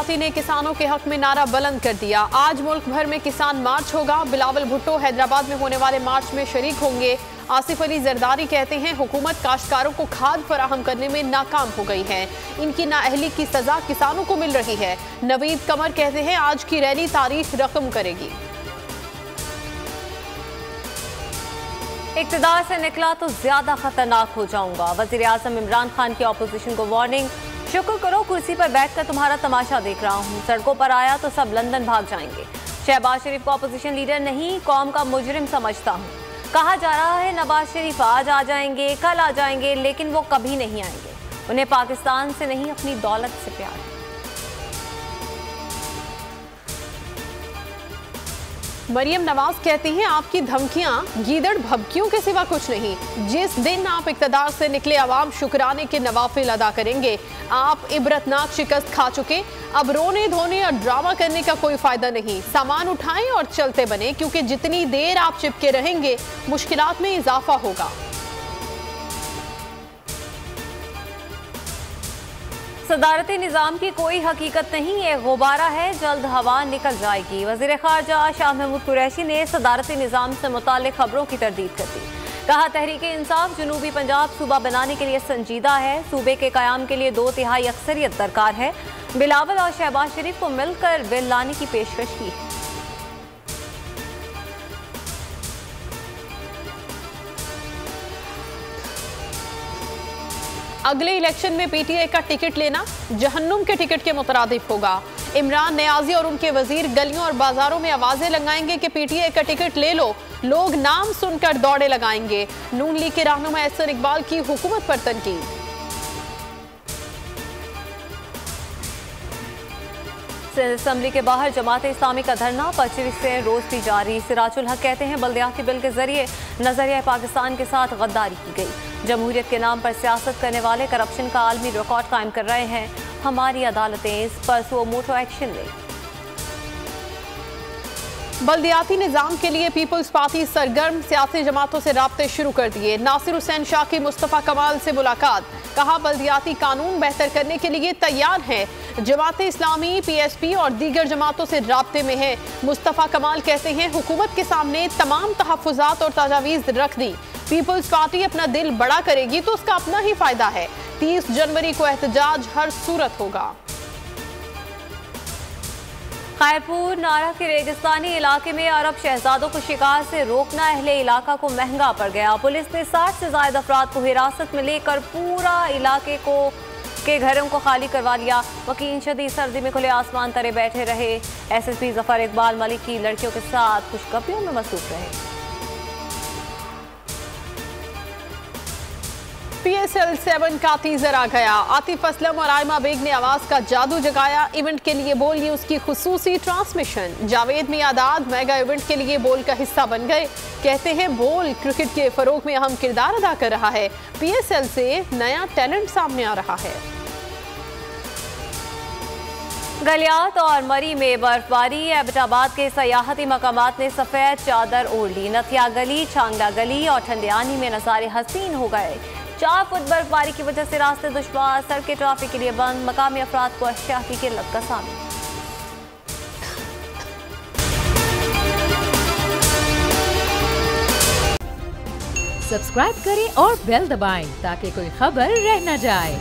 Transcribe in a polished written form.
बलदियाती ने किसानों के हक में नारा बुलंद कर दिया। आज मुल्क भर में किसान मार्च होगा। बिलावल भुट्टो हैदराबाद में होने वाले मार्च में शरीक होंगे। आसिफ अली जरदारी कहते हैं हुकूमत काश्तकारों को खाद फराहम करने में नाकाम हो गई है। इनकी नाअहली की सजा किसानों को मिल रही है। नवीद कमर कहते हैं आज की रैली तारीख रकम करेगी। इक़्तिदार से निकला तो ज्यादा खतरनाक हो जाऊंगा। वज़ीर आज़म इमरान खान की ऑपोजिशन को वार्निंग। शुक्र करो कुर्सी पर बैठकर तुम्हारा तमाशा देख रहा हूँ। सड़कों पर आया तो सब लंदन भाग जाएंगे। शहबाज शरीफ को ऑपोजिशन लीडर नहीं कौम का मुजरिम समझता हूँ। कहा जा रहा है नवाज शरीफ आज आ जाएंगे, कल आ जाएंगे, लेकिन वो कभी नहीं आएंगे। उन्हें पाकिस्तान से नहीं अपनी दौलत से प्यार है। मरियम नवाज कहती हैं आपकी धमकियां गीदड़ भभकियों के सिवा कुछ नहीं। जिस दिन आप इक़्तिदार से निकले आवाम शुक्राने के नवाफिल अदा करेंगे। आप इबरतनाक शिकस्त खा चुके। अब रोने धोने और ड्रामा करने का कोई फायदा नहीं। सामान उठाएं और चलते बने, क्योंकि जितनी देर आप चिपके रहेंगे मुश्किलात में इजाफा होगा। सदारती निज़ाम की कोई हकीकत नहीं, ये गुब्बारा है, जल्द हवा निकल जाएगी। वज़ीर ख़ारजा शाह महमूद कुरैशी ने सदारती निज़ाम से मुताल्लिक़ खबरों की तरदीद कर दी। कहा तहरीक इंसाफ जनूबी पंजाब सूबा बनाने के लिए संजीदा है। सूबे के क़याम के लिए 2/3 अक्सरियत दरकार है। बिलावल और शहबाज शरीफ को मिलकर बिल लाने की पेशकश की है। अगले इलेक्शन में पीटीआई का टिकट लेना जहन्नुम के टिकट के मुतरादिफ होगा। इमरान नियाजी और उनके वजीर गलियों और बाजारों में आवाजें लगाएंगे कि पीटीआई का टिकट ले लो। लोग नाम सुनकर दौड़े लगाएंगे। नून लीग के रहनुमा एहसन इकबाल की हुकूमत पर तनकीद। असम्बली के बाहर जमात इस्लामी का धरना 25 से रोज भी जारी। सिराजुल हक कहते हैं बलदियाती बिल के जरिए नजरिया पाकिस्तान के साथ गद्दारी की गई। जमहूरियत के नाम पर सियासत करने वाले करप्शन का आलमी रिकॉर्ड कायम कर रहे हैं। हमारी अदालतें इस पर सुओ मोटो एक्शन लें। बल्दियाती निज़ाम के लिए पीपल्स पार्टी सरगर्म सियासी जमातों से राब्ते शुरू कर दिए। नासिर हुसैन शाह की मुस्तफ़ा कमाल से मुलाकात। कहा बल्दियाती कानून बेहतर करने के लिए तैयार है। जमात इस्लामी पीएसपी और दीगर जमातों से राब्ते में है। मुस्तफ़ा कमाल कहते हैं हुकूमत के सामने तमाम तहफ़्फ़ुज़ात और तजावीज़ रख दी। पीपल्स पार्टी अपना दिल बड़ा करेगी तो उसका अपना ही फायदा है। 30 जनवरी को एहतजाज हर सूरत होगा। खैरपुर नारा के रेगिस्तानी इलाके में अरब शहजादों को शिकार से रोकना अहले इलाका को महंगा पड़ गया। पुलिस ने 60 से ज्यादा अफराद को हिरासत में लेकर पूरा इलाके के घरों को खाली करवा लिया। वकील शदीद सर्दी में खुले आसमान तले बैठे रहे। एसएसपी जफर इकबाल मलिक की लड़कियों के साथ खुशखबरियों में मसरूफ रहे। PSL 7 का टीजर आ गया। आतिफ असलम और आयमा बेग ने आवाज का जादू जगाया। इवेंट के लिए बोल न्यूज की खुसूसी transmission. Javed Miandad mega event के लिए बोल का हिस्सा बन गए। कहते हैं बोल क्रिकेट के फरोग में अहम किरदार अदा कर रहा है। PSL से नया टैलेंट सामने आ रहा है। गलियात और मरी में बर्फबारी। एबटाबाद के सयाहती मकामात ने सफेद चादर ओढ़ ली। नथिया गली, छांगला गली और ठंडियानी में नज़ारे हसीन हो गए। 4 फुट बर्फबारी की वजह से रास्ते दुश्वार, सड़कें ट्रैफिक के लिए बंद। मकामी अफराद को अशिया की किल्लत का सामना। सब्सक्राइब करें और बेल दबाएं ताकि कोई खबर रह न जाए।